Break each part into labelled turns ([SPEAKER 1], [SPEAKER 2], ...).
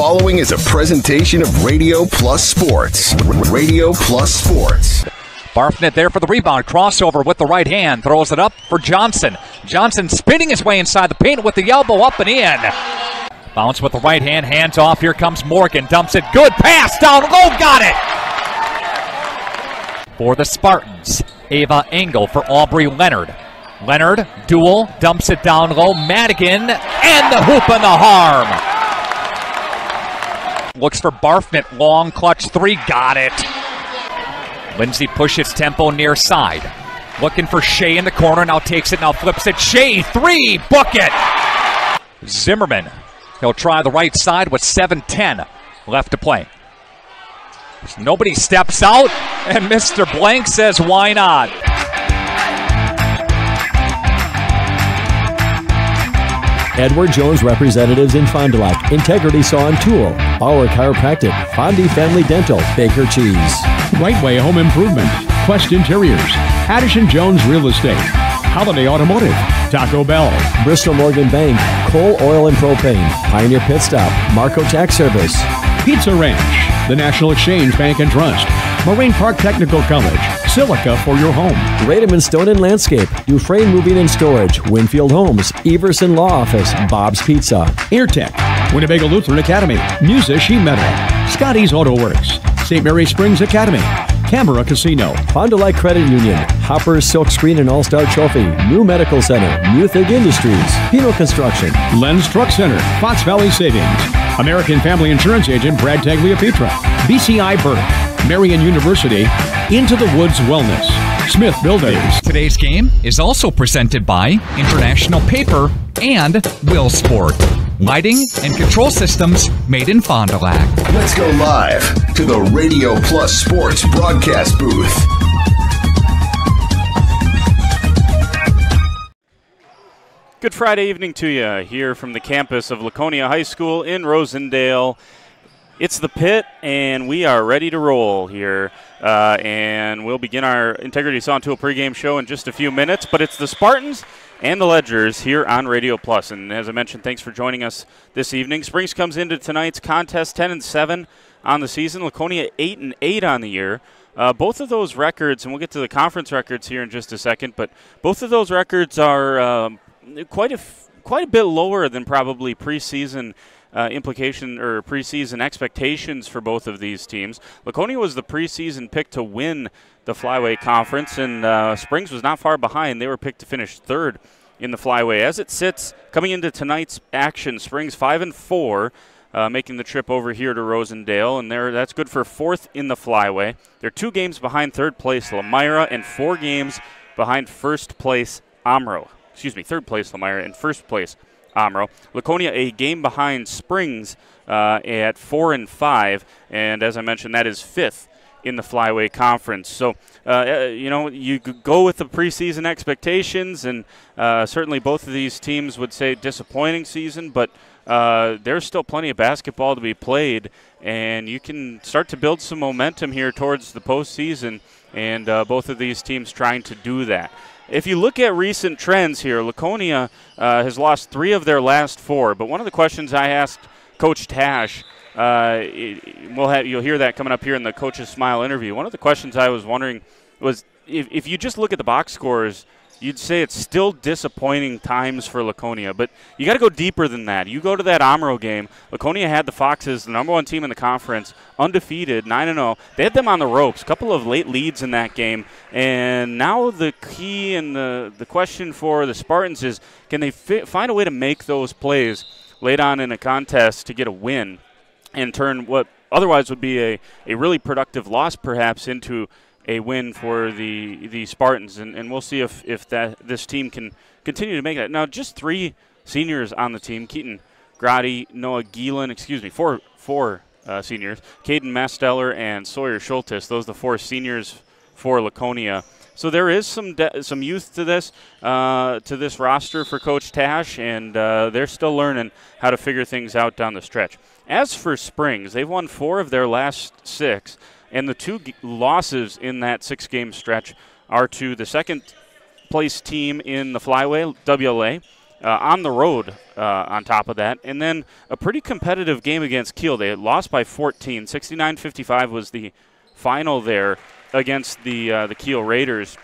[SPEAKER 1] following is a presentation of Radio Plus Sports. Radio Plus Sports.
[SPEAKER 2] Barfnet there for the rebound. Crossover with the right hand. Throws it up for Johnson. Johnson spinning his way inside the paint with the elbow up and in. Bounce with the right hand. Hands off. Here comes Morgan. Dumps it. Good pass down low. Got it. For the Spartans, Ava Engel for Aubrey Leonard. Leonard, duel, dumps it down low. Madigan, and the hoop and the harm. Looks for Barfnet, long clutch three, got it. Lindsay pushes tempo near side. Looking for Shea in the corner, now takes it, now flips it. Shea, three, book it. Zimmerman, he'll try the right side with 7:10 left to play. Nobody steps out, and Mr. Blank says, why not?
[SPEAKER 3] Edward Jones Representatives in Fond du Lac, Integrity Saw and Tool, Bauer Chiropractic, Fondy Family Dental, Baker Cheese.
[SPEAKER 4] Right Way Home Improvement, Quest Interiors, Addison Jones Real Estate, Holiday Automotive, Taco Bell,
[SPEAKER 3] Bristol Morgan Bank, Coal, Oil and Propane, Pioneer Pit Stop, Marco Tax Service,
[SPEAKER 4] Pizza Ranch, the National Exchange Bank and Trust, Marine Park Technical College, Silica for your home.
[SPEAKER 3] Radom and Stone and Landscape, Dufresne Moving and Storage, Winfield Homes, Everson Law Office, Bob's Pizza.
[SPEAKER 4] Intertech, Winnebago Lutheran Academy, Musa Sheet Metal, Scotty's Auto Works, St. Mary Springs Academy, Canberra Casino,
[SPEAKER 3] Fond du Lac Credit Union, Hopper's Silk Screen and All-Star Trophy, New Medical Center, Muthig Industries, Pino Construction,
[SPEAKER 4] Len's Truck Center, Fox Valley Savings, American Family Insurance Agent Brad Tagliapietra, BCI Burke, Marian University, Into the Woods Wellness, Smith Buildings.
[SPEAKER 5] Today's game is also presented by International Paper and Will Sport. Lighting and control systems made in Fond du Lac.
[SPEAKER 1] Let's go live to the Radio Plus Sports broadcast booth.
[SPEAKER 6] Good Friday evening to you here from the campus of Laconia High School in Rosendale. It's the pit, and we are ready to roll here. And we'll begin our Integrity Saw and Tool pregame show in just a few minutes. But it's the Spartans and the Ledgers here on Radio Plus. And as I mentioned, thanks for joining us this evening. Springs comes into tonight's contest 10-7 on the season. Laconia 8-8 on the year. Both of those records, and we'll get to the conference records here in just a second, but both of those records are quite a bit lower than probably preseason implication or preseason expectations for both of these teams. Laconia was the preseason pick to win the Flyway Conference, and Springs was not far behind. They were picked to finish third in the Flyway. As it sits, coming into tonight's action, Springs 5-4, making the trip over here to Rosendale, and that's good for fourth in the Flyway. They're 2 games behind third place Lamira and 4 games behind first place Amro. Third place Lamira and first place Amro. Laconia a game behind Springs at 4-5, and as I mentioned, that is 5th in the Flyway Conference. So, you go with the preseason expectations, and certainly both of these teams would say disappointing season, but there's still plenty of basketball to be played, and you can start to build some momentum here towards the postseason, and both of these teams trying to do that. If you look at recent trends here, Laconia has lost 3 of their last 4. But one of the questions I asked Coach Tash, you'll hear that coming up here in the Coach's Smile interview. One of the questions I was wondering was if you just look at the box scores, you'd say it's still disappointing times for Laconia. But you got to go deeper than that. You go to that Amro game. Laconia had the Foxes, the #1 team in the conference, undefeated, 9-0. They had them on the ropes, a couple of late leads in that game. And now the key and the question for the Spartans is, can they find a way to make those plays late on in a contest to get a win and turn what otherwise would be a really productive loss perhaps into a win for the Spartans, and we'll see if this team can continue to make that. Now, just 3 seniors on the team: Keaton Grotti, Noah Gielan, four seniors: Caden Masteller and Sawyer Schultes. Those are the 4 seniors for Laconia. So there is some youth to this roster for Coach Tash, and they're still learning how to figure things out down the stretch. As for Springs, they've won 4 of their last 6. And the 2 losses in that 6-game stretch are to the second-place team in the Flyway, WLA, on the road on top of that. And then a pretty competitive game against Kiel. They lost by 14. 69-55 was the final there against the Kiel Raiders.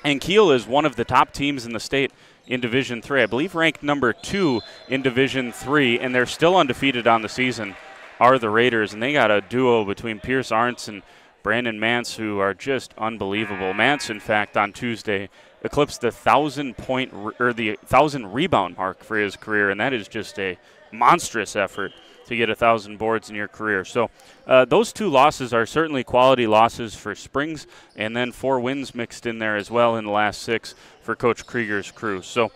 [SPEAKER 6] And Kiel is one of the top teams in the state in Division III. I believe ranked number 2 in Division III, and they're still undefeated on the season, are the Raiders. And they got a duo between Pierce Arntz and Brandon Mance who are just unbelievable. Mance, in fact, on Tuesday eclipsed the 1,000 rebound mark for his career, and that is just a monstrous effort to get 1,000 boards in your career. So those 2 losses are certainly quality losses for Springs, and then 4 wins mixed in there as well in the last 6 for Coach Krieger's crew. So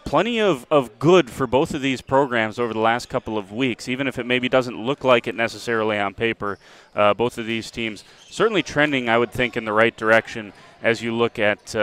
[SPEAKER 6] plenty of good for both of these programs over the last couple of weeks, even if it maybe doesn't look like it necessarily on paper. Both of these teams certainly trending, I would think, in the right direction as you look at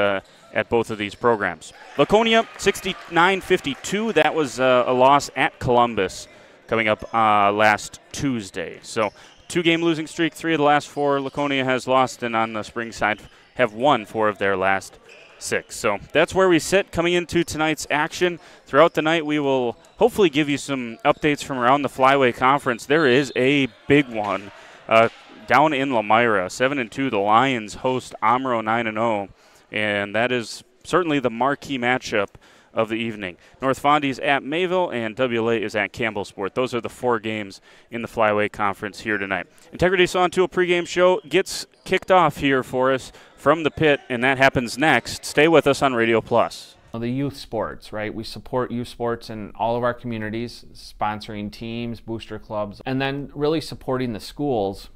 [SPEAKER 6] both of these programs. Laconia, 69-52. That was a loss at Columbus coming up last Tuesday. So 2-game losing streak, 3 of the last 4 Laconia has lost, and on the Spring side have won 4 of their last 6. So that's where we sit coming into tonight's action. Throughout the night, we will hopefully give you some updates from around the Flyway Conference. There is a big one down in Lamira. 7-2, the Lions host Omro 9-0, and that is certainly the marquee matchup of the evening. North Fondy's at Mayville, and WLA is at Campbellsport. Those are the 4 games in the Flyway Conference here tonight. Integrity Sawn Tool pregame show gets kicked off here for us from the pit, and that happens next. Stay with us on Radio Plus.
[SPEAKER 7] The youth sports, right? We support youth sports in all of our communities, sponsoring teams, booster clubs, and then really supporting the schools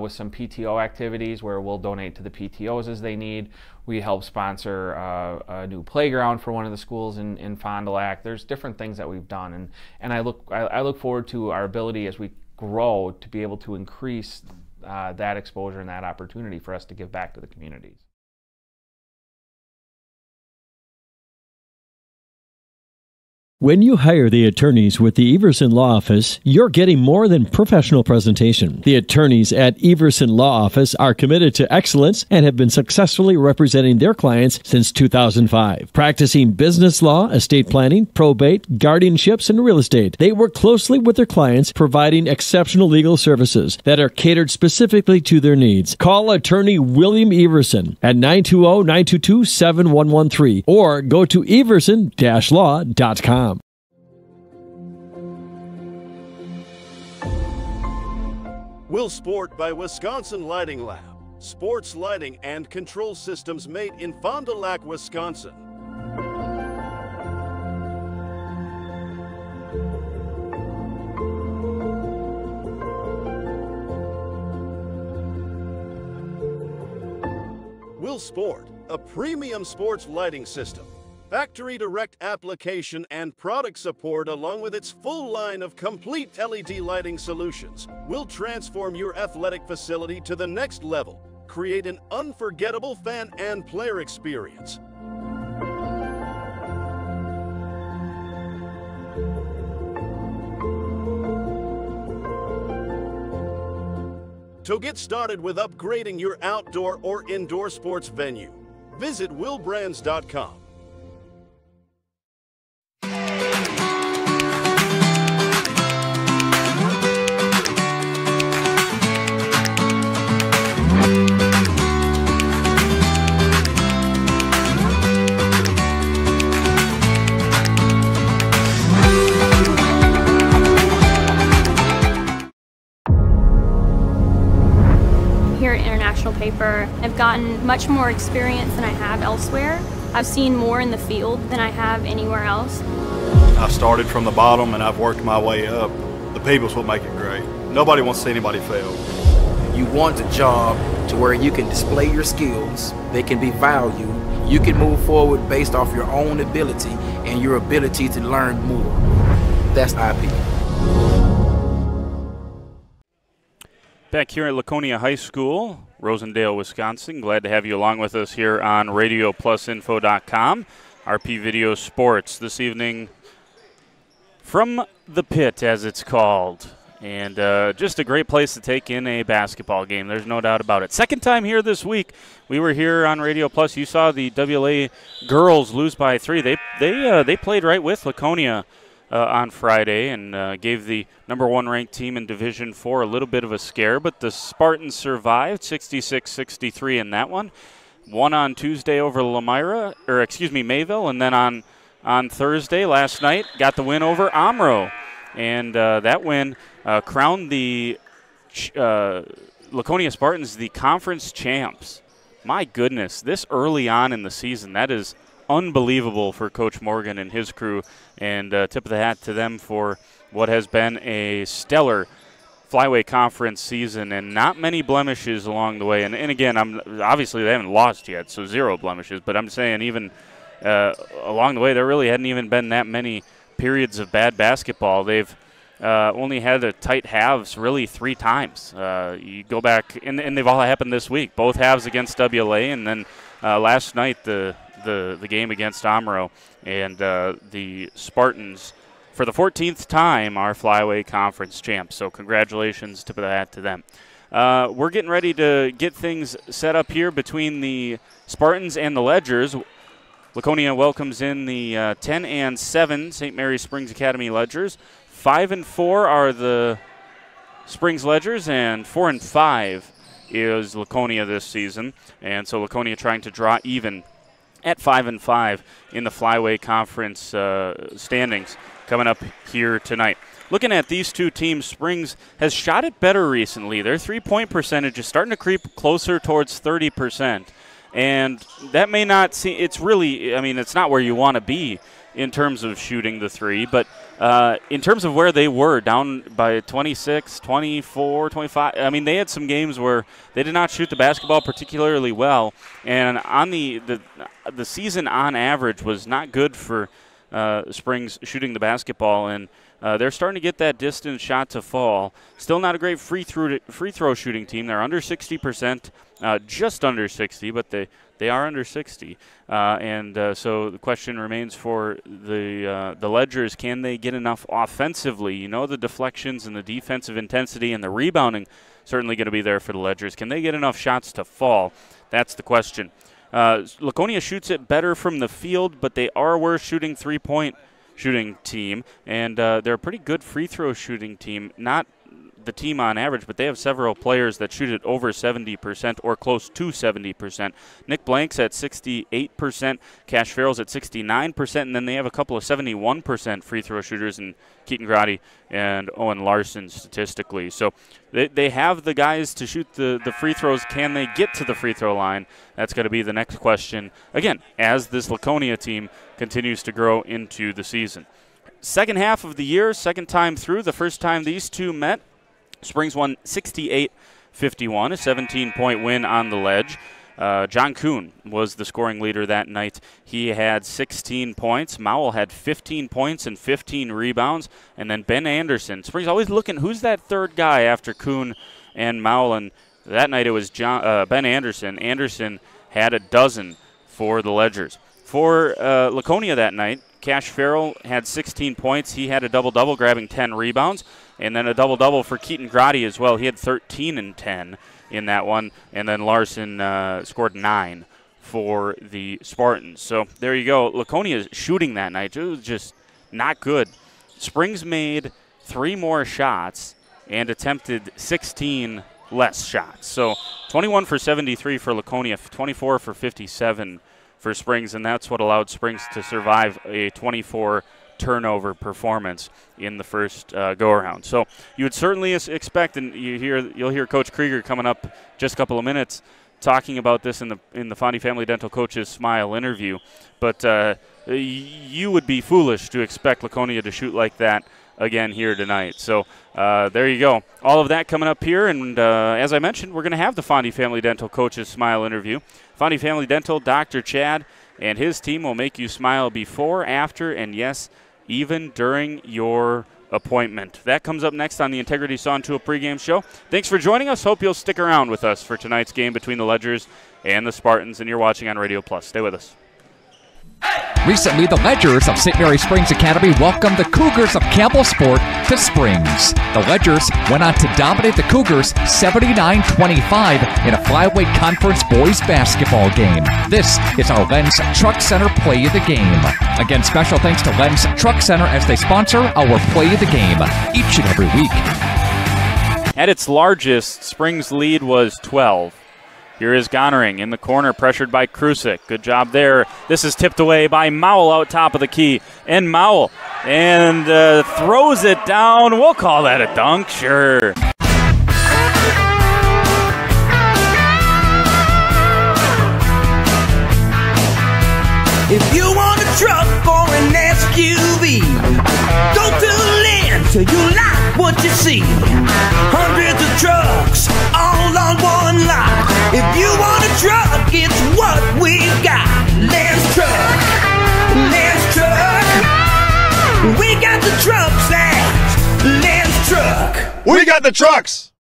[SPEAKER 7] with some PTO activities where we'll donate to the PTOs as they need. We help sponsor a new playground for one of the schools in Fond du Lac. There's different things that we've done, and I look forward to our ability as we grow to be able to increase that exposure and that opportunity for us to give back to the communities.
[SPEAKER 3] When you hire the attorneys with the Everson Law Office, you're getting more than professional presentation. The attorneys at Everson Law Office are committed to excellence and have been successfully representing their clients since 2005. Practicing business law, estate planning, probate, guardianships, and real estate, they work closely with their clients, providing exceptional legal services that are catered specifically to their needs. Call attorney William Everson at 920-922-7113 or go to everson-law.com.
[SPEAKER 8] Will Sport by Wisconsin Lighting Lab. Sports lighting and control systems made in Fond du Lac, Wisconsin. Will Sport, a premium sports lighting system. Factory direct application and product support, along with its full line of complete LED lighting solutions, will transform your athletic facility to the next level. Create an unforgettable fan and player experience. To get started with upgrading your outdoor or indoor sports venue, visit willbrands.com.
[SPEAKER 9] Paper. I've gotten much more experience than I have elsewhere. I've seen more in the field than I have anywhere else.
[SPEAKER 10] I started from the bottom and I've worked my way up. The people's what make it great. Nobody wants to see anybody fail.
[SPEAKER 11] You want a job to where you can display your skills, they can be valued, you can move forward based off your own ability and your ability to learn more. That's IP.
[SPEAKER 6] Back here at Laconia High School, Rosendale, Wisconsin. Glad to have you along with us here on RadioPlusInfo.com. RP Video Sports this evening from the pit, as it's called. And just a great place to take in a basketball game. There's no doubt about it. Second time here this week. We were here on Radio Plus. You saw the WLA girls lose by 3. They played right with Laconia on Friday and gave the number 1 ranked team in Division 4 a little bit of a scare. But the Spartans survived 66-63 in that one. Won on Tuesday over Mayville, and then on Thursday last night got the win over Omro. And that win crowned the Laconia Spartans the conference champs. My goodness, this early on in the season, that is unbelievable for Coach Morgan and his crew. And tip of the hat to them for what has been a stellar Flyway Conference season and not many blemishes along the way. And again, obviously they haven't lost yet, so 0 blemishes. But I'm saying even along the way, there really hadn't even been that many periods of bad basketball. They've only had a tight halves really 3 times. You go back, and they've all happened this week. Both halves against WLA, and then last night the game against Omro. And the Spartans, for the 14th time, are Flyway Conference champs. So congratulations, tip of the hat to them. We're getting ready to get things set up here between the Spartans and the Ledgers. Laconia welcomes in the 10-7 St. Mary's Springs Academy Ledgers. 5-4 are the Springs Ledgers, and 4-5 is Laconia this season. And so Laconia trying to draw even at 5-5 in the Flyway Conference standings coming up here tonight. Looking at these two teams, Springs has shot it better recently. Their three-point percentage is starting to creep closer towards 30%. And that may not seem, it's really, I mean, it's not where you want to be in terms of shooting the 3, but in terms of where they were, down by 26, 24, 25, I mean, they had some games where they did not shoot the basketball particularly well, and on the season on average was not good for Springs shooting the basketball, and they're starting to get that distance shot to fall. Still not a great free throw shooting team. They're under 60%, just under 60, but they are under 60. So the question remains for the Ledgers, can they get enough offensively? You know, the deflections and the defensive intensity and the rebounding certainly going to be there for the Ledgers. Can they get enough shots to fall? That's the question. Laconia shoots it better from the field, but they are a worse shooting three-point shooting team, and they're a pretty good free throw shooting team. Not the team on average, but they have several players that shoot it over 70% or close to 70%. Nick Blank's at 68%, Cash Farrell's at 69%, and then they have a couple of 71% free throw shooters in Keaton Grotti and Owen Larson statistically. So they have the guys to shoot the free throws. Can they get to the free throw line? That's going to be the next question, again, as this Laconia team continues to grow into the season. Second half of the year, second time through, the first time these two met, Springs won 68-51, a 17-point win on the Ledge. John Kuhn was the scoring leader that night. He had 16 points. Mowell had 15 points and 15 rebounds. And then Ben Anderson. Springs always looking, who's that third guy after Kuhn and Mowell? And that night it was Ben Anderson. Anderson had a dozen for the Ledgers. For Laconia that night, Cash Farrell had 16 points. He had a double-double, grabbing 10 rebounds. And then a double-double for Keaton Grotti as well. He had 13 and 10 in that one. And then Larson scored 9 for the Spartans. So there you go. Laconia shooting that night. It was just not good. Springs made 3 more shots and attempted 16 less shots. So 21 for 73 for Laconia, 24 for 57 for Springs, and that's what allowed Springs to survive a 24 turnover performance in the first go-around. So you would certainly expect, and you'll hear Coach Krieger coming up just a couple of minutes talking about this in the Fondy Family Dental Coaches Smile interview. But you would be foolish to expect Laconia to shoot like that again here tonight. So there you go. All of that coming up here, and as I mentioned, we're going to have the Fondy Family Dental Coaches Smile interview. Fondy Family Dental, Dr. Chad and his team will make you smile before, after, and yes, even during your appointment. That comes up next on the Integrity Sawn Tool pregame show. Thanks for joining us. Hope you'll stick around with us for tonight's game between the Ledgers and the Spartans, and you're watching on Radio Plus. Stay with us.
[SPEAKER 5] Recently, the Ledgers of St. Mary Springs Academy welcomed the Cougars of Campbell Sport to Springs. The Ledgers went on to dominate the Cougars 79-25 in a flyweight conference boys basketball game. This is our Lenz Truck Center Play of the Game. Again, special thanks to Lenz Truck Center as they sponsor our Play of the Game each and every week.
[SPEAKER 6] At its largest, Springs' lead was 12. Here is Gonering in the corner, pressured by Krusik. Good job there. This is tipped away by Mowell out top of the key. And Mowell throws it down. We'll call that a dunk, sure.
[SPEAKER 12] If you want a truck or an SUV, go to Lynn till you like what you see. Hundreds of trucks all on one lot. If you want a truck, it's what we've got. Lynn's Truck, Lynn's Truck. We got the trucks at Lynn's Truck.
[SPEAKER 10] We got the trucks.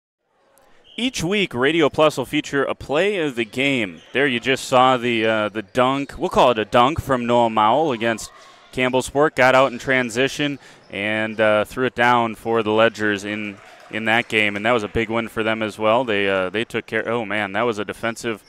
[SPEAKER 6] Each week, Radio Plus will feature a play of the game. There you just saw the dunk. We'll call it a dunk from Noah Mowell against Campbell Sport. Got out in transition and threw it down for the Ledgers in that game, and that was a big win for them as well. They took care. Oh man, that was a defensive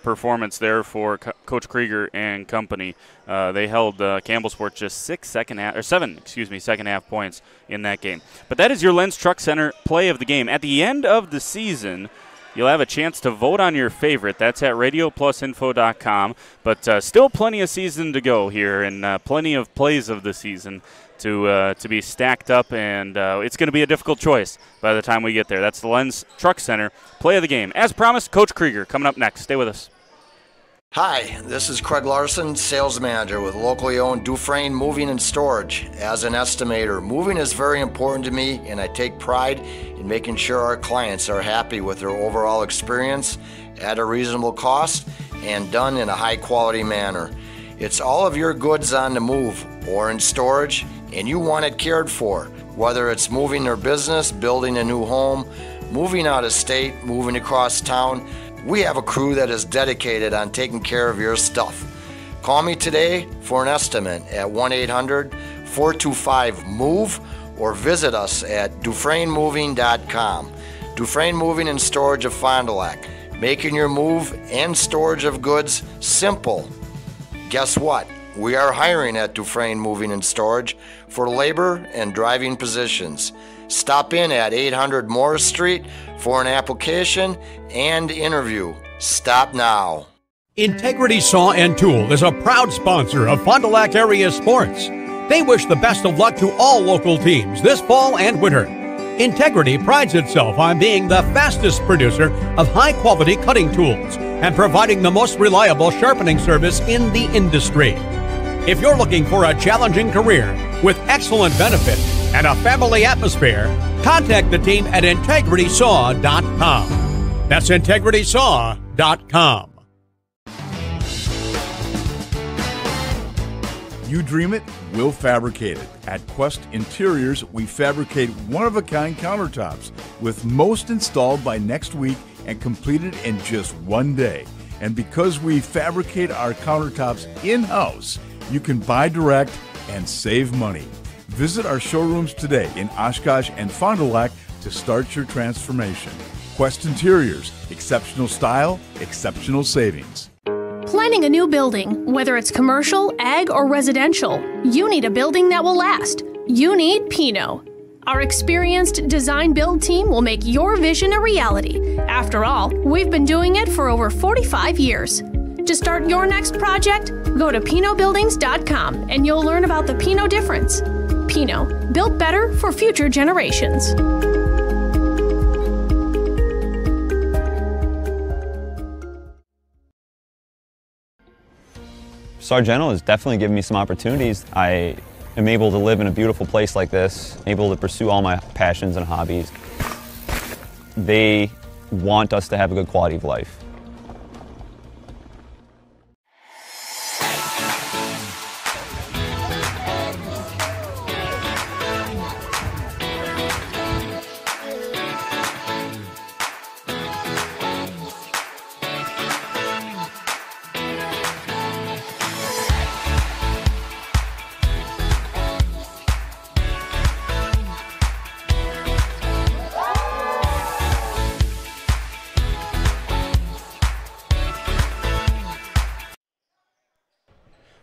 [SPEAKER 6] performance there for Coach Krieger and company. They held Campbell Sport just second half points in that game. But that is your Lenz Truck Center Play of the Game. At the end of the season, you'll have a chance to vote on your favorite. That's at radioplusinfo.com. But still plenty of season to go here, and plenty of plays of the season to be stacked up, and it's going to be a difficult choice by the time we get there. That's the Lenz Truck Center Play of the Game. As promised, Coach Krieger coming up next. Stay with us.
[SPEAKER 13] Hi, this is Craig Larson, sales manager with locally owned Dufresne Moving and Storage. As an estimator, moving is very important to me, and I take pride in making sure our clients are happy with their overall experience at a reasonable cost and done in a high quality manner. It's all of your goods on the move or in storage, and you want it cared for, whether it's moving their business, building a new home, moving out of state, moving across town. We have a crew that is dedicated on taking care of your stuff. Call me today for an estimate at 1-800-425-MOVE or visit us at DufresneMoving.com. Dufresne Moving and Storage of Fond du Lac, making your move and storage of goods simple. Guess what? We are hiring at Dufresne Moving and Storage for labor and driving positions. Stop in at 800 Morris Street for an application and interview. Stop now.
[SPEAKER 4] Integrity Saw and Tool is a proud sponsor of Fond du Lac area sports. They wish the best of luck to all local teams this fall and winter. Integrity prides itself on being the fastest producer of high-quality cutting tools and providing the most reliable sharpening service in the industry. If you're looking for a challenging career with excellent benefits and a family atmosphere, contact the team at IntegritySaw.com. That's IntegritySaw.com.
[SPEAKER 14] You dream it, we'll fabricate it. At Quest Interiors, we fabricate one-of-a-kind countertops, with most installed by next week and completed in just one day. And because we fabricate our countertops in-house, you can buy direct and save money. Visit our showrooms today in Oshkosh and Fond du Lac to start your transformation. Quest Interiors, exceptional style, exceptional savings.
[SPEAKER 15] Planning a new building, whether it's commercial, ag, or residential, you need a building that will last. You need Pino. Our experienced design-build team will make your vision a reality. After all, we've been doing it for over 45 years. To start your next project, go to PinoBuildings.com and you'll learn about the Pino difference. Pino, built better for future generations.
[SPEAKER 16] Sargento has definitely given me some opportunities. I am able to live in a beautiful place like this, able to pursue all my passions and hobbies. They want us to have a good quality of life.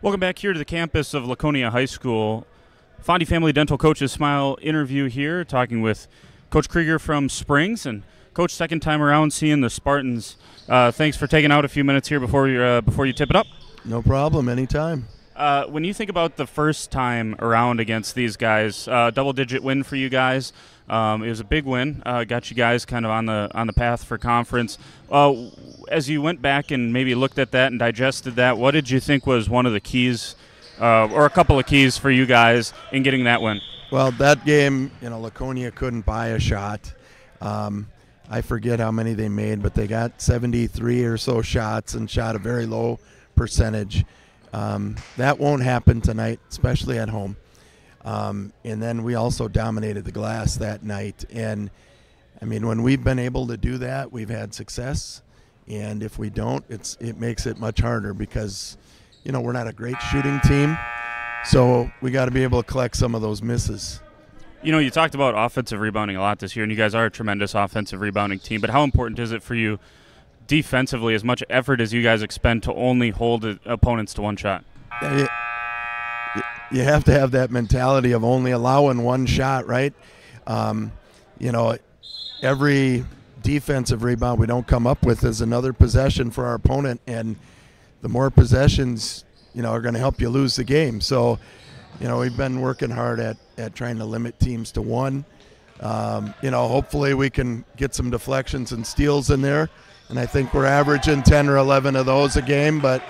[SPEAKER 6] Welcome back here to the campus of Laconia High School. Fondy Family Dental Coaches Smile interview here, talking with Coach Krieger from Springs. And Coach, second time around seeing the Spartans. Thanks for taking out a few minutes here before you tip it up.
[SPEAKER 17] No problem, anytime.
[SPEAKER 6] When you think about the first time around against these guys, double-digit win for you guys. It was a big win. Got you guys kind of on the path for conference. As you went back and maybe looked at that and digested that, what did you think was one of the keys, or a couple of keys for you guys in getting that win?
[SPEAKER 17] Well, that game, Laconia couldn't buy a shot. I forget how many they made, but they got 73 or so shots and shot a very low percentage. That won't happen tonight, especially at home. And then we also dominated the glass that night. And, I mean, when we've been able to do that, we've had success. And if we don't, it makes it much harder because, we're not a great shooting team. So we got to be able to collect some of those misses.
[SPEAKER 6] You talked about offensive rebounding a lot this year, and you guys are a tremendous offensive rebounding team. But how important is it for you defensively, as much effort as you guys expend, to only hold opponents to one shot?
[SPEAKER 17] You have to have that mentality of only allowing one shot, right? Every defensive rebound we don't come up with is another possession for our opponent, and the more possessions, are going to help you lose the game. So, we've been working hard at trying to limit teams to one. Hopefully we can get some deflections and steals in there, and I think we're averaging 10 or 11 of those a game. But,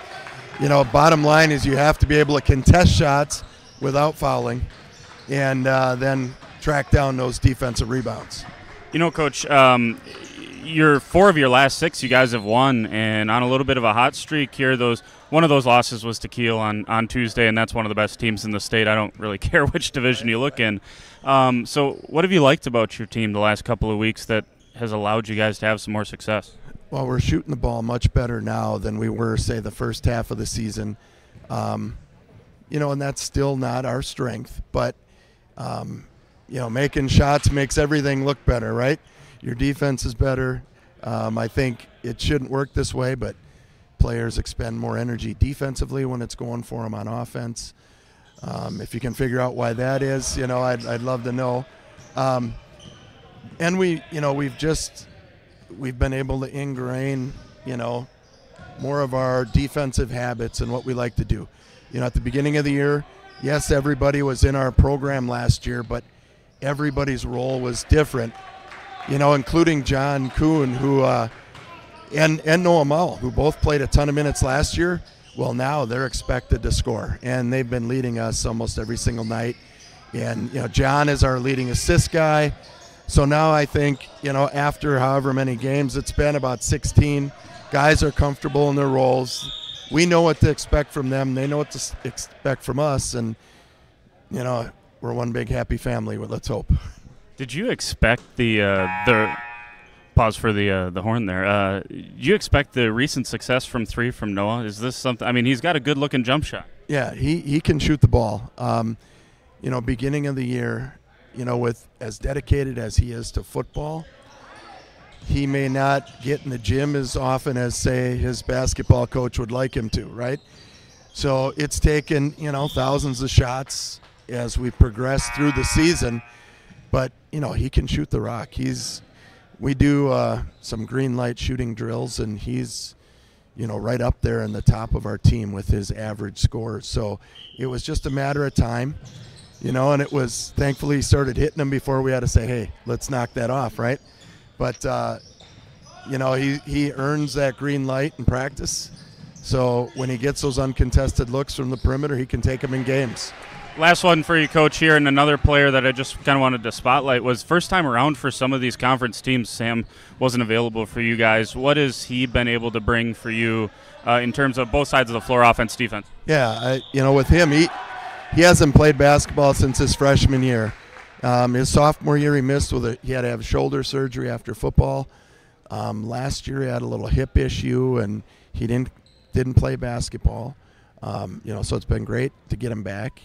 [SPEAKER 17] bottom line is you have to be able to contest shots without fouling and then track down those defensive rebounds.
[SPEAKER 6] Coach, your 4 of your last 6 you guys have won, and on a little bit of a hot streak here. One of those losses was to Kiel on Tuesday, and that's one of the best teams in the state. I don't really care which division you look in. So what have you liked about your team the last couple of weeks that has allowed you guys to have some more success?
[SPEAKER 17] Well, we're shooting the ball much better now than we were, say, the first half of the season. And that's still not our strength, but making shots makes everything look better, right? Your defense is better. I think it shouldn't work this way, but players expend more energy defensively when it's going for them on offense. If you can figure out why that is, I'd love to know. And we've been able to ingrain, more of our defensive habits and what we like to do. At the beginning of the year, yes, everybody was in our program last year, but everybody's role was different, including John Kuhn, who and Noah Mull, who both played a ton of minutes last year. Well, now they're expected to score, and they've been leading us almost every single night. And, John is our leading assist guy. So now I think, after however many games it's been, about 16, guys are comfortable in their roles. We know what to expect from them. They know what to expect from us. And, we're one big happy family. Let's hope.
[SPEAKER 6] Did you expect the pause for the horn there? Did you expect the recent success from 3 from Noah? Is this something? I mean, he's got a good-looking jump shot.
[SPEAKER 17] Yeah, he can shoot the ball. Beginning of the year, with as dedicated as he is to football, he may not get in the gym as often as, say, his basketball coach would like him to, right? So it's taken, thousands of shots as we progress through the season. But, he can shoot the rock. We do some green light shooting drills, and he's, right up there in the top of our team with his average scores. So it was just a matter of time, and it was, thankfully, he started hitting them before we had to say, hey, let's knock that off, right? But, he earns that green light in practice. So when he gets those uncontested looks from the perimeter, he can take them in games.
[SPEAKER 6] Last one for you, Coach, here, and another player that I just kind of wanted to spotlight was first time around for some of these conference teams. Sam wasn't available for you guys. What has he been able to bring for you in terms of both sides of the floor, offense, defense?
[SPEAKER 17] Yeah, with him, he hasn't played basketball since his freshman year. His sophomore year, he missed he had to have shoulder surgery after football. Last year, he had a little hip issue, and he didn't play basketball. So it's been great to get him back.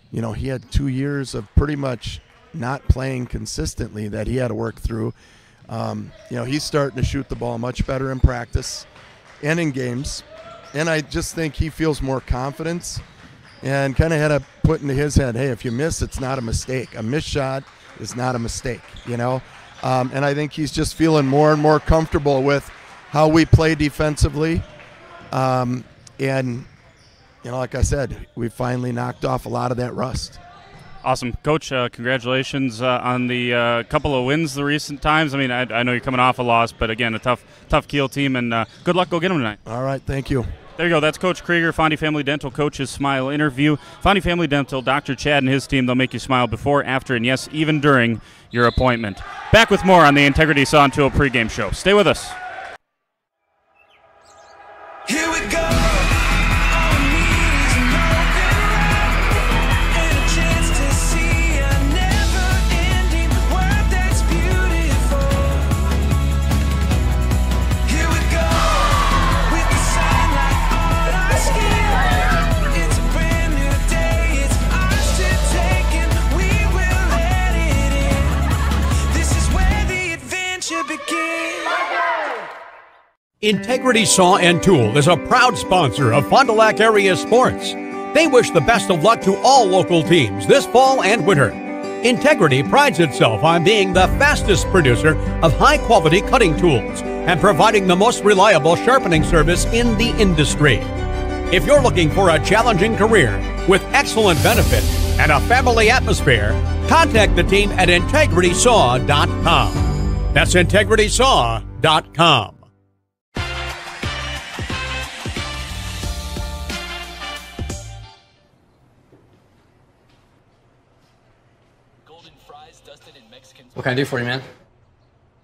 [SPEAKER 17] He had 2 years of pretty much not playing consistently that he had to work through. He's starting to shoot the ball much better in practice and in games. And I just think he feels more confidence and kind of had to put into his head, hey, if you miss, it's not a mistake. A missed shot is not a mistake, you know. And I think he's just feeling more and more comfortable with how we play defensively. And, you know, like I said, we finally knocked off a lot of that rust.
[SPEAKER 6] Awesome. Coach, congratulations on the couple of wins the recent times. I mean, I know you're coming off a loss, but again, a tough Kiel team, and good luck. Go get them tonight.
[SPEAKER 17] All right, thank you.
[SPEAKER 6] There you go. That's Coach Krieger, Fondy Family Dental Coach's Smile interview. Fondy Family Dental, Dr. Chad and his team, they'll make you smile before, after, and yes, even during your appointment. Back with more on the Integrity Saw and Tool pregame show. Stay with us.
[SPEAKER 12] Here we go.
[SPEAKER 4] Integrity Saw and Tool is a proud sponsor of Fond du Lac area sports. They wish the best of luck to all local teams this fall and winter. Integrity prides itself on being the fastest producer of high-quality cutting tools and providing the most reliable sharpening service in the industry. If you're looking for a challenging career with excellent benefits and a family atmosphere, contact the team at integritysaw.com. That's integritysaw.com.
[SPEAKER 18] What can I do for you, man?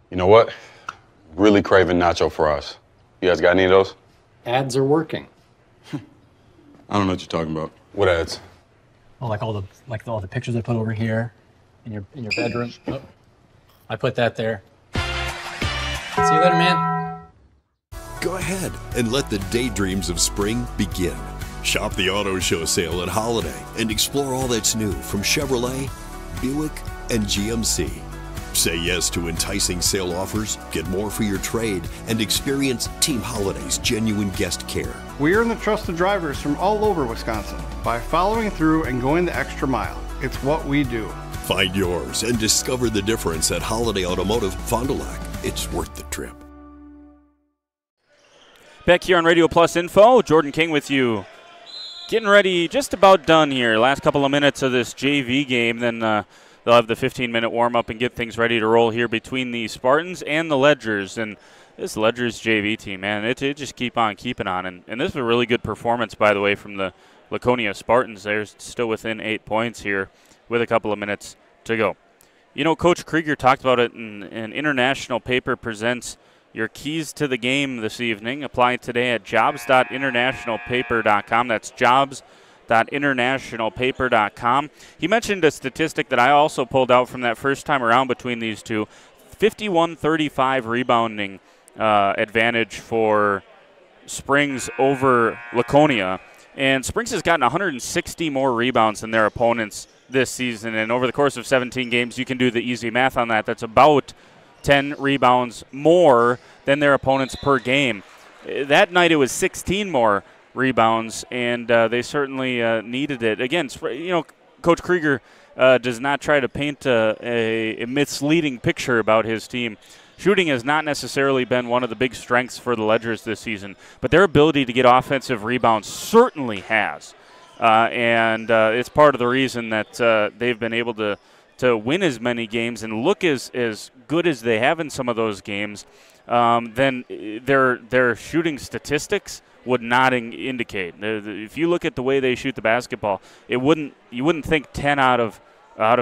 [SPEAKER 19] You know what? Really craving nacho fries. You guys got any of those?
[SPEAKER 18] Ads are working.
[SPEAKER 19] I don't know what you're talking about. What ads?
[SPEAKER 18] Oh, like all the pictures I put over here in your bedroom. Oh, I put that there. See you later, man.
[SPEAKER 20] Go ahead and let the daydreams of spring begin. Shop the auto show sale at Holiday and explore all that's new from Chevrolet, Buick, and GMC. Say yes to enticing sale offers, get more for your trade, and experience Team Holiday's genuine guest care.
[SPEAKER 21] We earn the trust of drivers from all over Wisconsin by following through and going the extra mile. It's what we do.
[SPEAKER 20] Find yours and discover the difference at Holiday Automotive, Fond du Lac. It's worth the trip.
[SPEAKER 6] Back here on Radio Plus Info, Jordan King with you. Getting ready, just about done here. Last couple of minutes of this JV game, then they'll have the 15-minute warm-up and get things ready to roll here between the Spartans and the Ledgers. And this Ledgers JV team, man, it just keep on keeping on. And this is a really good performance, by the way, from the Laconia Spartans. They're still within 8 points here with a couple of minutes to go. You know, Coach Krieger talked about it in an international paper presents your keys to the game this evening. Apply today at jobs.internationalpaper.com. That's jobs.internationalpaper.com. He mentioned a statistic that I also pulled out from that first time around between these two. 51-35 rebounding advantage for Springs over Laconia. And Springs has gotten 160 more rebounds than their opponents this season. And over the course of 17 games, you can do the easy math on that. That's about 10 rebounds more than their opponents per game. That night it was 16 more rebounds, and they certainly needed it. Again, you know, Coach Krieger does not try to paint a misleading picture about his team. Shooting has not necessarily been one of the big strengths for the Ledgers this season, but their ability to get offensive rebounds certainly has. And it's part of the reason that they've been able to win as many games and look as good as they have in some of those games. Then their shooting statistics would not indicate. If you look at the way they shoot the basketball, you wouldn't think 10 out of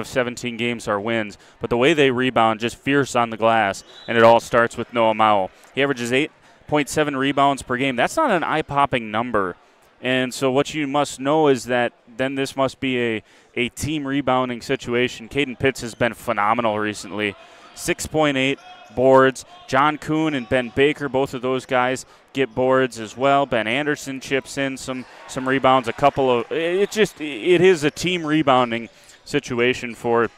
[SPEAKER 6] 17 games are wins, but the way they rebound, just fierce on the glass, and it all starts with Noah Mowell. He averages 8.7 rebounds per game. That's not an eye-popping number. And so what you must know is that then this must be a team rebounding situation. Caden Pitts has been phenomenal recently. 6.8 boards. John Kuhn and Ben Baker, both of those guys get boards as well. Ben Anderson chips in some rebounds. It is a team rebounding situation for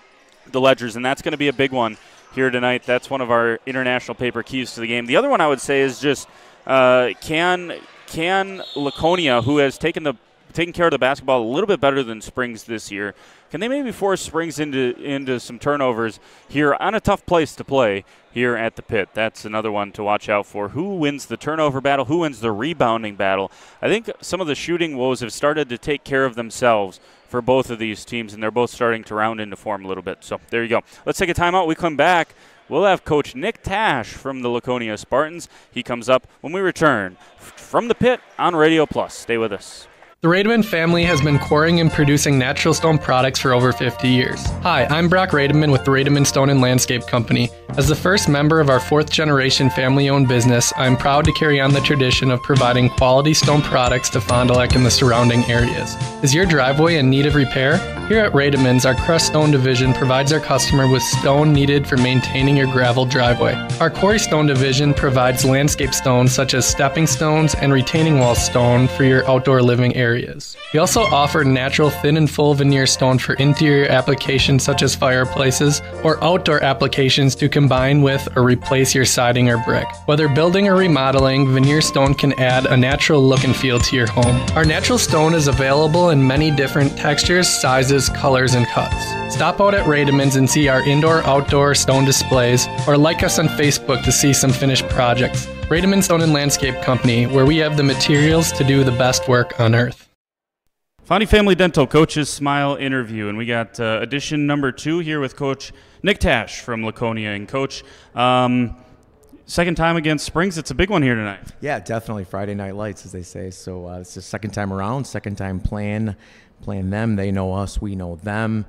[SPEAKER 6] the Ledgers, and that's going to be a big one here tonight. That's one of our international paper keys to the game. The other one I would say is just can can Laconia, who has taken care of the basketball a little bit better than Springs this year, can they maybe force Springs into some turnovers here on a tough place to play here at the Pit? That's another one to watch out for. Who wins the turnover battle? Who wins the rebounding battle? I think some of the shooting woes have started to take care of themselves for both of these teams, and they're both starting to round into form a little bit. So there you go. Let's take a timeout. We come back. We'll have Coach Nick Tash from the Laconia Spartans. He comes up when we return from the Pit on Radio Plus. Stay with us.
[SPEAKER 2] The Rademan family has been quarrying and producing natural stone products for over 50 years. Hi, I'm Brock Rademan with the Rademan Stone and Landscape Company. As the first member of our 4th generation family-owned business, I'm proud to carry on the tradition of providing quality stone products to Fond du Lac and the surrounding areas. Is your driveway in need of repair? Here at Rademan's, our crushed stone division provides our customer with stone needed for maintaining your gravel driveway. Our quarry stone division provides landscape stones such as stepping stones and retaining wall stone for your outdoor living areas. We also offer natural thin and full veneer stone for interior applications such as fireplaces or outdoor applications to combine with or replace your siding or brick. Whether building or remodeling, veneer stone can add a natural look and feel to your home. Our natural stone is available in many different textures, sizes, colors, and cuts. Stop out at Rademan's and see our indoor-outdoor stone displays, or like us on Facebook to see some finished projects. Rademan Stone and Landscape Company, where we have the materials to do the best work on earth.
[SPEAKER 6] Fondy Family Dental Coach's Smile Interview, and we got edition number 2 here with Coach Nick Tash from Laconia. And Coach, second time against Springs, it's a big one here tonight.
[SPEAKER 22] Yeah, definitely Friday Night Lights, as they say. So it's the second time around, second time playing them. They know us, we know them.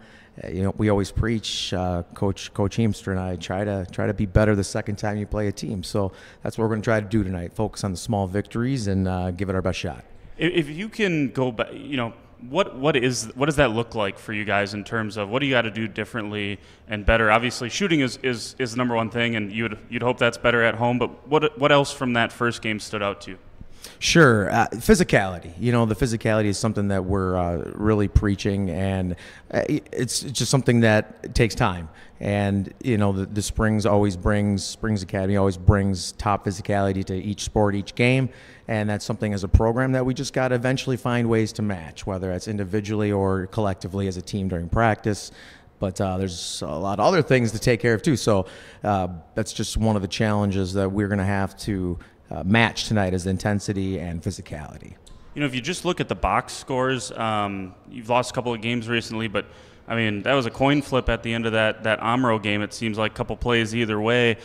[SPEAKER 22] We always preach, Coach Heemster and I try to be better the second time you play a team. So that's what we're going to try to do tonight. Focus on the small victories and give it our best shot.
[SPEAKER 6] If you can go back, what does that look like for you guys in terms of what do you got to do differently and better? Obviously, shooting is the number one thing, and you'd hope that's better at home. But what else from that first game stood out to you?
[SPEAKER 22] Sure. Physicality. The physicality is something that we're really preaching, and it's just something that takes time. And, the Springs Academy always brings top physicality to each sport, each game. And that's something as a program that we just got to eventually find ways to match, whether it's individually or collectively as a team during practice. But there's a lot of other things to take care of, too. So that's just one of the challenges that we're going to have to match tonight is intensity and physicality.
[SPEAKER 6] If you just look at the box scores, you've lost a couple of games recently, but that was a coin flip at the end of that Omro game. It seems like a couple plays either way.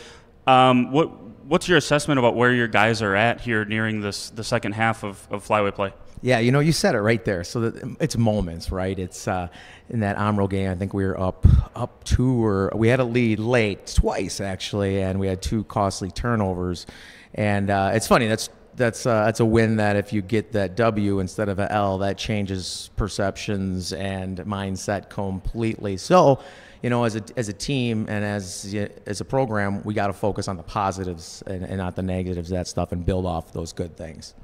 [SPEAKER 6] What's your assessment about where your guys are at here nearing the second half of flyway play?
[SPEAKER 22] Yeah, you said it right there. So it's moments, right? It's in that Omro game, I think we were up 2, or we had a lead late twice actually, and we had 2 costly turnovers. And it's funny. That's a win that if you get that W instead of a L, that changes perceptions and mindset completely. So, as a team and as a program, we got to focus on the positives and not the negatives of that stuff and build off those good things.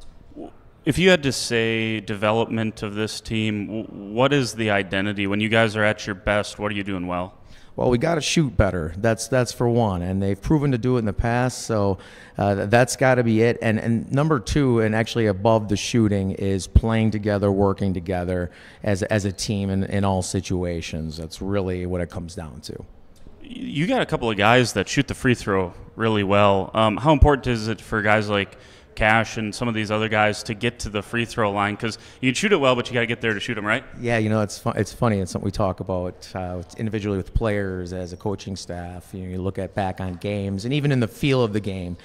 [SPEAKER 6] If you had to say development of this team, what is the identity? When you guys are at your best, what are you doing well?
[SPEAKER 22] Well, we got to shoot better. That's for one, and they've proven to do it in the past. So that's got to be it. And number 2, and actually above the shooting, is playing together, working together as a team in all situations. That's really what it comes down to.
[SPEAKER 6] You got a couple of guys that shoot the free throw really well. How important is it for guys like Cash and some of these other guys to get to the free throw line? Because you can shoot it well, but you got to get there to shoot them, right?
[SPEAKER 22] Yeah, it's funny. It's something we talk about individually with players as a coaching staff. You look at back on games, and even in the feel of the game.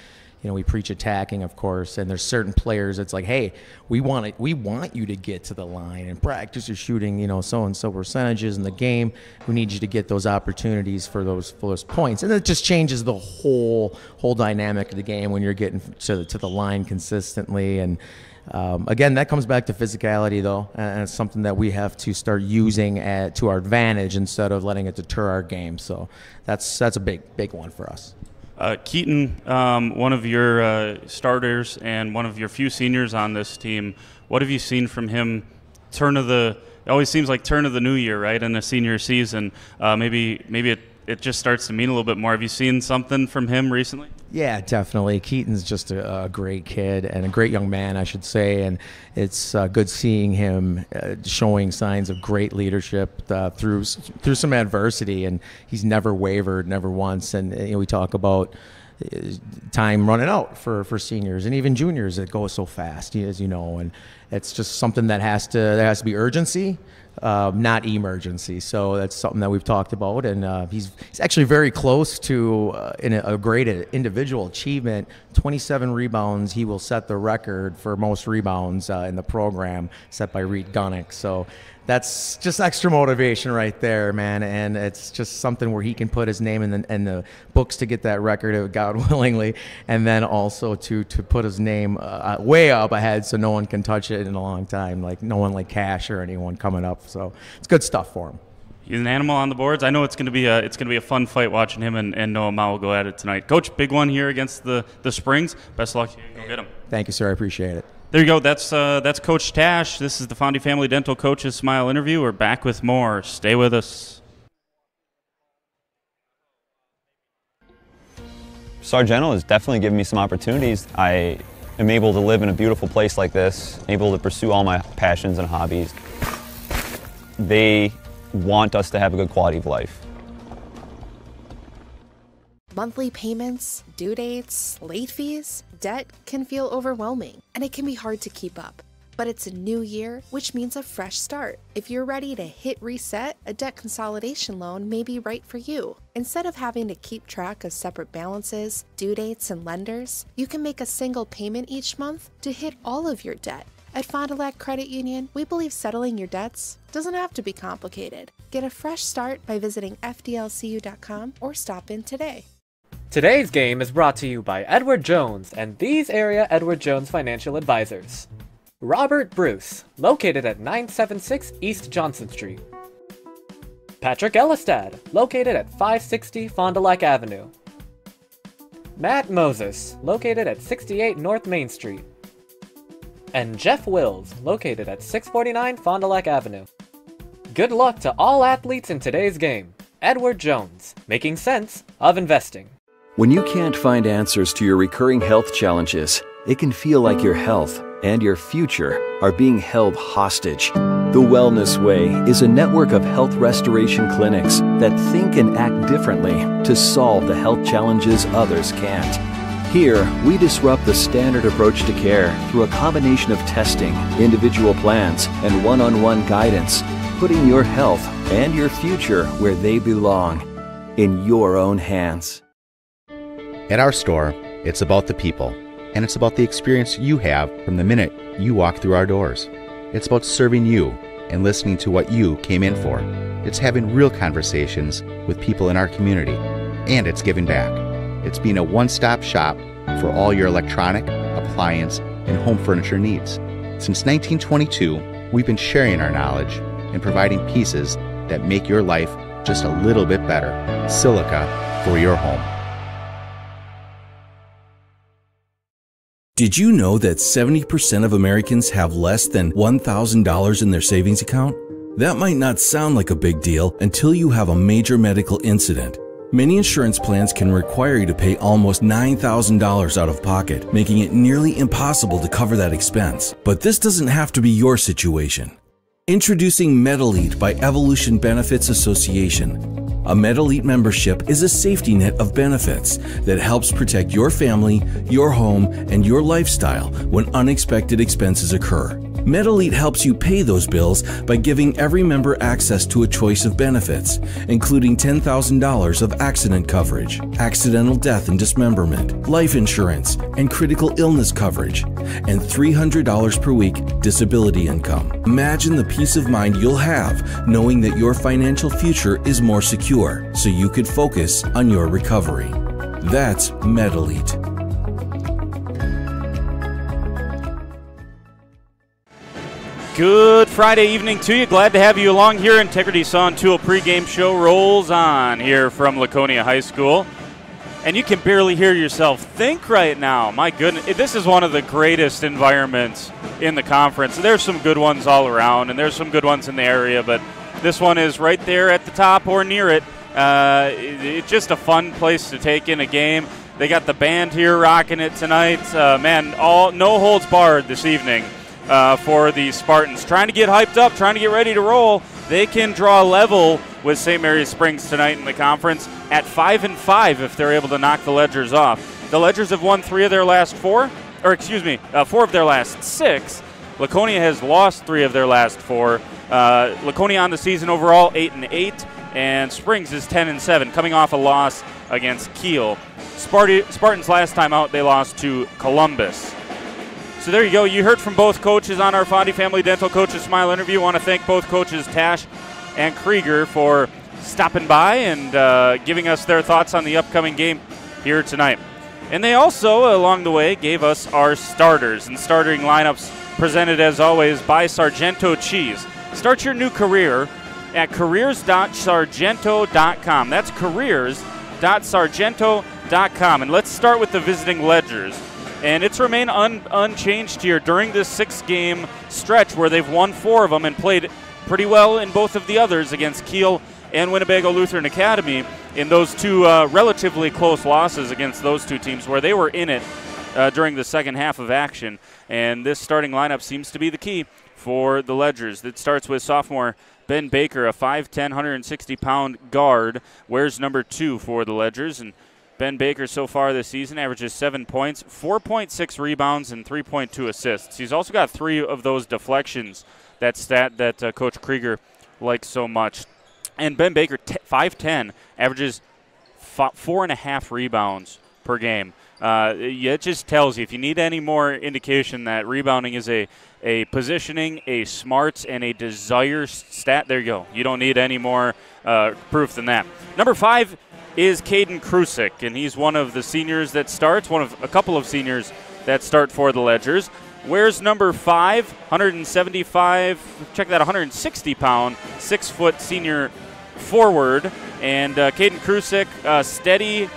[SPEAKER 22] We preach attacking, of course, and there's certain players that's like, hey, we want you to get to the line and practice your shooting, so and so percentages in the game. We need you to get those opportunities for those points, and it just changes the whole dynamic of the game when you're getting to the line consistently. And again, that comes back to physicality, though, and it's something that we have to start using to our advantage instead of letting it deter our game. So that's a big one for us.
[SPEAKER 6] Keaton, one of your starters and one of your few seniors on this team, what have you seen from him? It always seems like turn of the new year, right, in a senior season. Maybe it just starts to mean a little bit more. Have you seen something from him recently?
[SPEAKER 22] Yeah, definitely. Keaton's just a great kid and a great young man, I should say, and it's good seeing him showing signs of great leadership through some adversity, and he's never wavered, never once. And we talk about time running out for seniors and even juniors. It goes so fast, as you know, and it's just something there has to be urgency, not emergency. So that's something that we've talked about, and he's actually very close to in a great individual achievement. 27 rebounds. He will set the record for most rebounds in the program, set by Reed Gunnick. So that's just extra motivation right there, man. And it's just something where he can put his name in the books to get that record, God willingly, and then also to put his name way up ahead so no one can touch it in a long time, like no one like Cash or anyone coming up. So it's good stuff for him.
[SPEAKER 6] He's an animal on the boards. I know it's going to be a fun fight watching him and Noah Mao will go at it tonight. Coach, big one here against the Springs. Best of luck to you. Go get him.
[SPEAKER 22] Thank you, sir. I appreciate it.
[SPEAKER 6] There you go. That's Coach Tash. This is the Fondy Family Dental Coaches Smile interview. We're back with more. Stay with us.
[SPEAKER 16] Sargento has definitely given me some opportunities. I am able to live in a beautiful place like this, able to pursue all my passions and hobbies. They want us to have a good quality of life.
[SPEAKER 1] Monthly payments, due dates, late fees, debt can feel overwhelming, and it can be hard to keep up. But it's a new year, which means a fresh start. If you're ready to hit reset, a debt consolidation loan may be right for you. Instead of having to keep track of separate balances, due dates, and lenders, you can make a single payment each month to hit all of your debt. At Fond du Lac Credit Union, we believe settling your debts doesn't have to be complicated. Get a fresh start by visiting FDLCU.com or stop in today.
[SPEAKER 7] Today's game is brought to you by Edward Jones and these area Edward Jones financial advisors. Robert Bruce, located at 976 East Johnson Street. Patrick Ellistad, located at 560 Fond du Lac Avenue. Matt Moses, located at 68 North Main Street. And Jeff Wills, located at 649 Fond du Lac Avenue. Good luck to all athletes in today's game. Edward Jones, making sense of investing.
[SPEAKER 23] When you can't find answers to your recurring health challenges, it can feel like your health and your future are being held hostage. The Wellness Way is a network of health restoration clinics that think and act differently to solve the health challenges others can't. Here, we disrupt the standard approach to care through a combination of testing, individual plans, and one-on-one guidance, putting your health and your future where they belong, in your own hands.
[SPEAKER 24] At our store, it's about the people, and it's about the experience you have from the minute you walk through our doors. It's about serving you and listening to what you came in for. It's having real conversations with people in our community, and it's giving back. It's being a one-stop shop for all your electronic, appliance, and home furniture needs. Since 1922, we've been sharing our knowledge and providing pieces that make your life just a little bit better. Silica for your home.
[SPEAKER 25] Did you know that 70% of Americans have less than $1,000 in their savings account? That might not sound like a big deal until you have a major medical incident. Many insurance plans can require you to pay almost $9,000 out of pocket, making it nearly impossible to cover that expense. But this doesn't have to be your situation. Introducing MedElite by Evolution Benefits Association. A MedElite membership is a safety net of benefits that helps protect your family, your home, and your lifestyle when unexpected expenses occur. MedElite helps you pay those bills by giving every member access to a choice of benefits, including $10,000 of accident coverage, accidental death and dismemberment, life insurance, and critical illness coverage, and $300 per week disability income. Imagine the peace of mind you'll have knowing that your financial future is more secure, so you could focus on your recovery. That's MedElite.
[SPEAKER 6] Good Friday evening to you. Glad to have you along here. Integrity Saw and Tool pregame show rolls on here from Laconia High School. And you can barely hear yourself think right now. My goodness, this is one of the greatest environments in the conference. There's some good ones all around, and there's some good ones in the area, but this one is right there at the top or near it. It's just a fun place to take in a game. They got the band here rocking it tonight. No holds barred this evening for the Spartans. Trying to get hyped up, trying to get ready to roll. They can draw level with St. Mary's Springs tonight in the conference at 5-5 if they're able to knock the Ledgers off. The Ledgers have won 4 of their last 6. Laconia has lost 3 of their last 4. Laconia on the season overall 8-8, and Springs is 10-7, coming off a loss against Kiel. Spartans last time out, they lost to Columbus. So there you go. You heard from both coaches on our Fondy Family Dental Coaches Smile interview. I want to thank both coaches Tash and Krieger for stopping by and giving us their thoughts on the upcoming game here tonight. And they also, along the way, gave us our starters and starting lineups presented, as always, by Sargento Cheese. Start your new career at careers.sargento.com. That's careers.sargento.com. And let's start with the visiting Ledgers. And it's remained unchanged here during this 6-game stretch where they've won 4 of them and played pretty well in both of the others against Kiel and Winnebago Lutheran Academy in those 2 relatively close losses against those 2 teams where they were in it during the second half of action. And this starting lineup seems to be the key for the Ledgers. It starts with sophomore Ben Baker, a 5'10", 160-pound guard, wears number 2 for the Ledgers. And Ben Baker so far this season averages 7 points, 4.6 rebounds, and 3.2 assists. He's also got 3 of those deflections, that stat that Coach Krieger likes so much. And Ben Baker, 5'10", averages 4.5 rebounds per game. It just tells you, if you need any more indication that rebounding is a positioning, a smarts, and a desire stat, there you go. You don't need any more proof than that. Number 5 is Caden Krusik, and he's one of the seniors that starts, one of a couple of seniors that start for the Ledgers. Wears number 5, 160-pound, 6-foot senior forward. And Caden Krusik, steady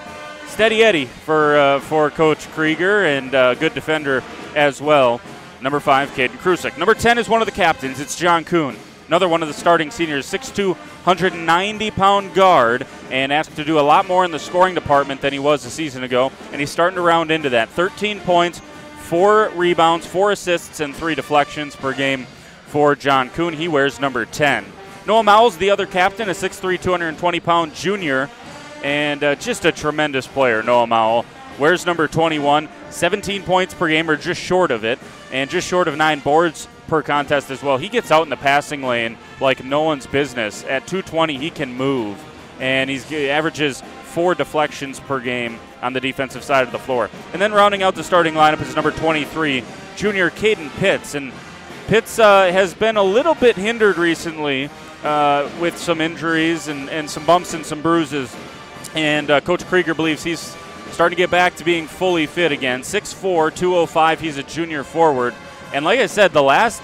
[SPEAKER 6] Eddie for Coach Krieger, and good defender as well. Number 5, Caden Krusik. Number 10 is one of the captains. It's John Kuhn, another one of the starting seniors, 6'2", 190-pound guard, and asked to do a lot more in the scoring department than he was a season ago, and he's starting to round into that. 13 points, 4 rebounds, 4 assists, and 3 deflections per game for John Kuhn. He wears number 10. Noah Mowell's the other captain, a 6'3", 220-pound junior, and just a tremendous player, Noah Mowell. Wears number 21, 17 points per game, or just short of it, and just short of 9 boards per contest as well. He gets out in the passing lane like no one's business. At 220, he can move, and he averages 4 deflections per game on the defensive side of the floor. And then rounding out the starting lineup is number 23, junior Caden Pitts. And Pitts has been a little bit hindered recently with some injuries and some bumps and some bruises. And Coach Krieger believes he's starting to get back to being fully fit again. 6'4", 205, he's a junior forward. And like I said, since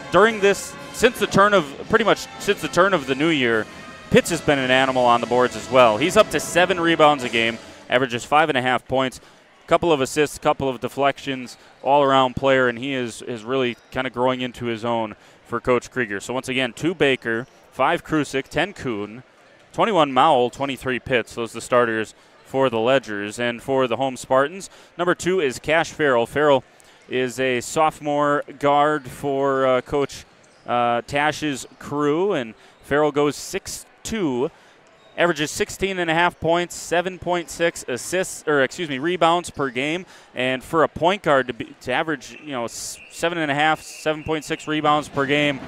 [SPEAKER 6] the turn of the new year, Pitts has been an animal on the boards as well. He's up to 7 rebounds a game, averages 5.5 points, couple of assists, couple of deflections, all-around player, and he is really kind of growing into his own for Coach Krieger. So once again, 2 Baker, 5 Krusik, 10 Kuhn, 21 Mowell, 23 Pitts. Those are the starters for the Ledgers. And for the home Spartans, number 2 is Cash Farrell. Farrell is a sophomore guard for Coach Tash's crew, and Farrell goes 6'2", averages 16.5 points, 7.6 rebounds per game. And for a point guard to average 7.6 rebounds per game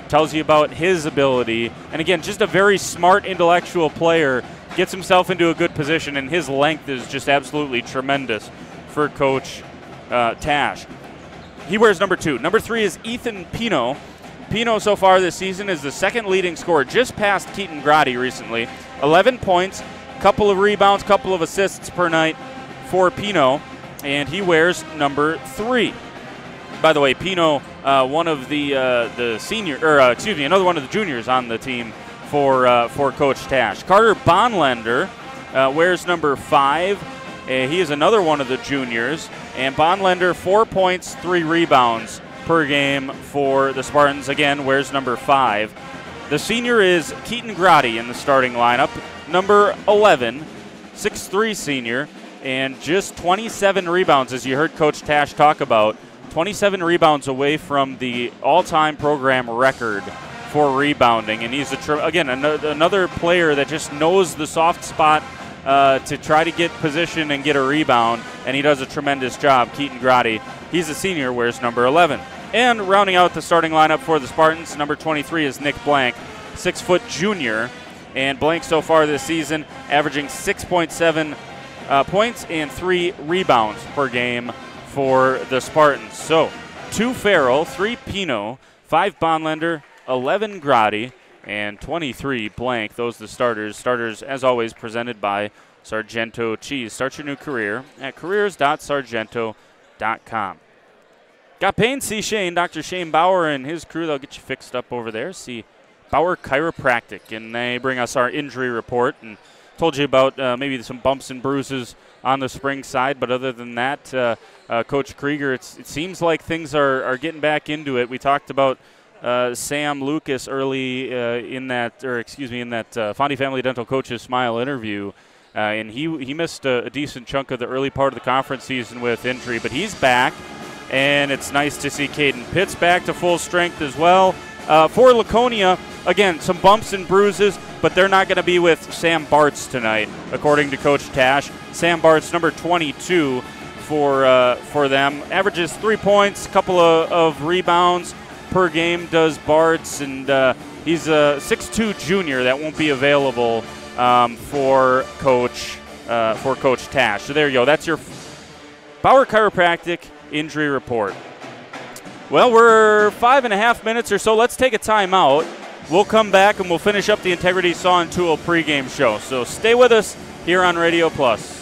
[SPEAKER 6] tells you about his ability. And again, just a very smart, intellectual player, gets himself into a good position, and his length is just absolutely tremendous for Coach Tash. He wears number 2. Number 3 is Ethan Pino. Pino so far this season is the second leading scorer, just past Keaton Grotti recently. 11 points, couple of rebounds, couple of assists per night for Pino, and he wears number 3. By the way, Pino, one of the senior, another one of the juniors on the team for Coach Tash. Carter Bonlender wears number 5. He is another one of the juniors, and Bonlender 4 points, 3 rebounds per game for the Spartans. Again, wears number 5. The senior is Keaton Grotti in the starting lineup, number 11, 6'3" senior, and just 27 rebounds, as you heard Coach Tash talk about. 27 rebounds away from the all-time program record for rebounding, and he's again another player that just knows the soft spot to try to get position and get a rebound, and he does a tremendous job. Keaton Grotti, he's a senior, wears number 11. And rounding out the starting lineup for the Spartans, number 23 is Nick Blank, 6-foot junior, and Blank so far this season averaging 6.7 points and 3 rebounds per game for the Spartans. So 2 Farrell, 3 Pino, 5 Bonlander, 11 Grotti, and 23 Blank. Those are the starters. Starters, as always, presented by Sargento Cheese. Start your new career at careers.sargento.com. Got pain? See Dr. Shane Bauer and his crew. They'll get you fixed up over there. See Bauer Chiropractic, and they bring us our injury report and told you about maybe some bumps and bruises on the spring side, but other than that, Coach Krieger, it seems like things are getting back into it. We talked about Sam Lucas early in that Fondy Family Dental Coaches Smile interview, and he missed a decent chunk of the early part of the conference season with injury, but he's back, and it's nice to see Caden Pitts back to full strength as well. For Laconia, again, some bumps and bruises, but they're not going to be with Sam Bartz tonight, according to Coach Tash. Sam Bartz, number 22 for them, averages 3 points, a couple of rebounds per game does Bartz, and he's a 6'2" junior that won't be available for Coach Tash. So there you go. That's your Bauer Chiropractic injury report. Well, we're 5.5 minutes or so. Let's take a timeout. We'll come back and we'll finish up the Integrity Saw and Tool pregame show. So stay with us here on Radio Plus.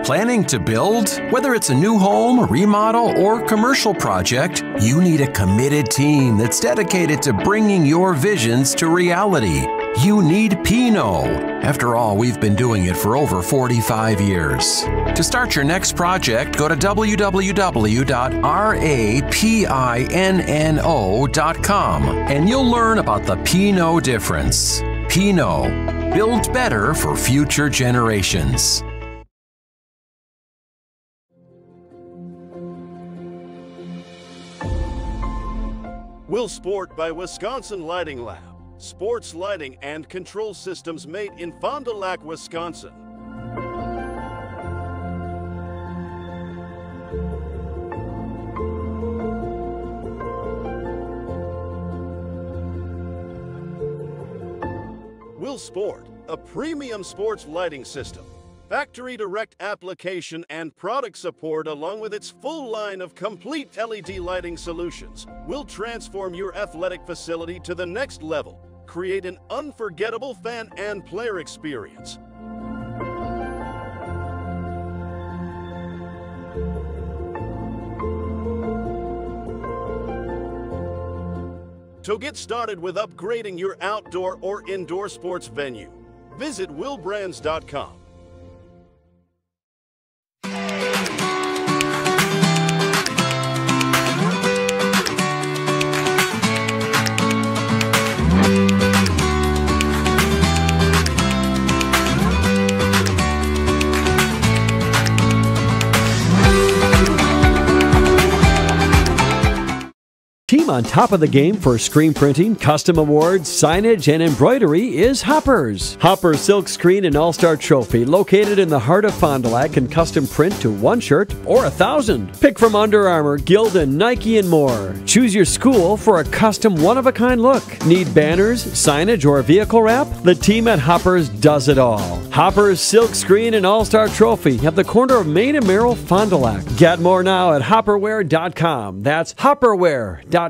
[SPEAKER 3] Planning to build? Whether it's a new home, remodel, or commercial project, you need a committed team that's dedicated to bringing your visions to reality. You need Pinot. After all, we've been doing it for over 45 years. To start your next project, go to www.rapinno.com and you'll learn about the Pinot difference. Pinot, build better for future generations.
[SPEAKER 5] Will Sport by Wisconsin Lighting Lab. Sports lighting and control systems made in Fond du Lac, Wisconsin. Will Sport, a premium sports lighting system. Factory direct application and product support, along with its full line of complete LED lighting solutions, will transform your athletic facility to the next level. Create an unforgettable fan and player experience. To get started with upgrading your outdoor or indoor sports venue, visit willbrands.com.
[SPEAKER 8] Team on top of the game for screen printing, custom awards, signage, and embroidery is Hoppers. Hoppers Silk Screen and All-Star Trophy, located in the heart of Fond du Lac, can custom print to 1 shirt or 1,000. Pick from Under Armour, Gildan, Nike, and more. Choose your school for a custom one-of-a-kind look. Need banners, signage, or vehicle wrap? The team at Hoppers does it all. Hoppers Silk Screen and All-Star Trophy at the corner of Main and Merrill, Fond du Lac. Get more now at hopperware.com. That's hopperware.com.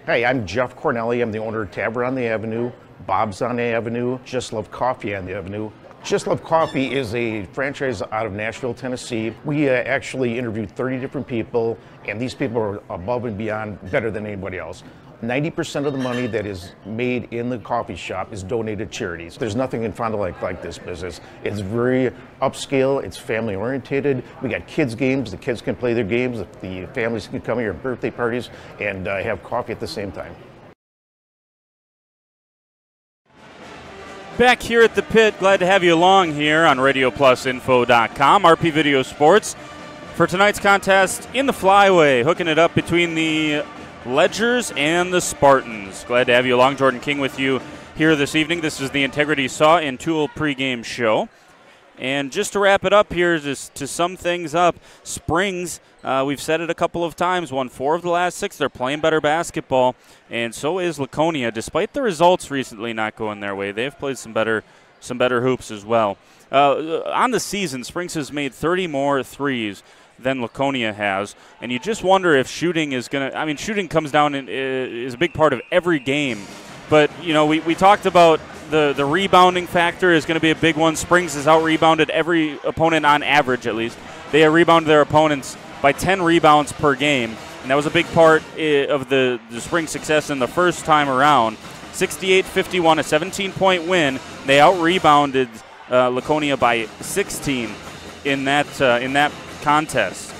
[SPEAKER 9] Hey, I'm Jeff Cornelli. I'm the owner of Tavern on the Avenue, Bob's on the Avenue, Just Love Coffee on the Avenue. Just Love Coffee is a franchise out of Nashville, Tennessee. We actually interviewed 30 different people, and these people are above and beyond better than anybody else. 90% of the money that is made in the coffee shop is donated to charities. There's nothing in Fond du Lac like this business. It's very upscale, it's family oriented. We got kids games, the kids can play their games, the families can come here at birthday parties and have coffee at the same time.
[SPEAKER 6] Back here at the pit, glad to have you along here on RadioPlusInfo.com, RP Video Sports. For tonight's contest in the flyway, hooking it up between the Ledgers and the Spartans. Glad to have you along. Jordan King with you here this evening. This is the Integrity Saw and Tool pregame show. And just to wrap it up here, just to sum things up, Springs, we've said it a couple of times, won 4 of the last 6. They're playing better basketball, and so is Laconia. Despite the results recently not going their way, they've played some better hoops as well. On the season, Springs has made 30 more threes than Laconia has, and you just wonder if shooting is going to – I mean, shooting comes down and is a big part of every game. But, you know, we talked about the rebounding factor is going to be a big one. Springs has out-rebounded every opponent on average, at least. They have rebounded their opponents by 10 rebounds per game, and that was a big part of the Springs success in the first time around. 68-51, a 17-point win. They out-rebounded Laconia by 16 in that contest.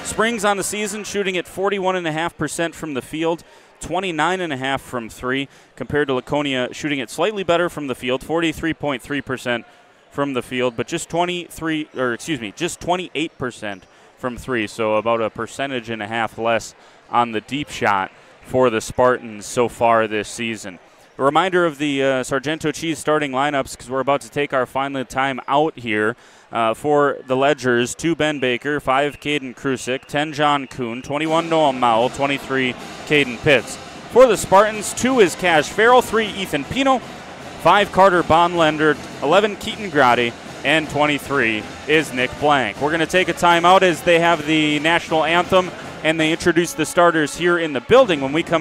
[SPEAKER 6] Springs on the season shooting at 41.5% from the field, 29.5% from 3, compared to Laconia shooting it slightly better from the field, 43.3% from the field, but just 28% from 3, so about a percentage and a half less on the deep shot for the Spartans so far this season. A reminder of the Sargento Cheese starting lineups, because we're about to take our final time out here. For the Ledgers, 2 Ben Baker, 5 Caden Krusik, 10 John Kuhn, 21 Noah Mowell, 23 Caden Pitts. For the Spartans, 2 is Cash Farrell, 3 Ethan Pino, 5 Carter Bonlender, 11 Keaton Grotti, and 23 is Nick Blank. We're going to take a timeout as they have the national anthem and they introduce the starters here in the building. When we come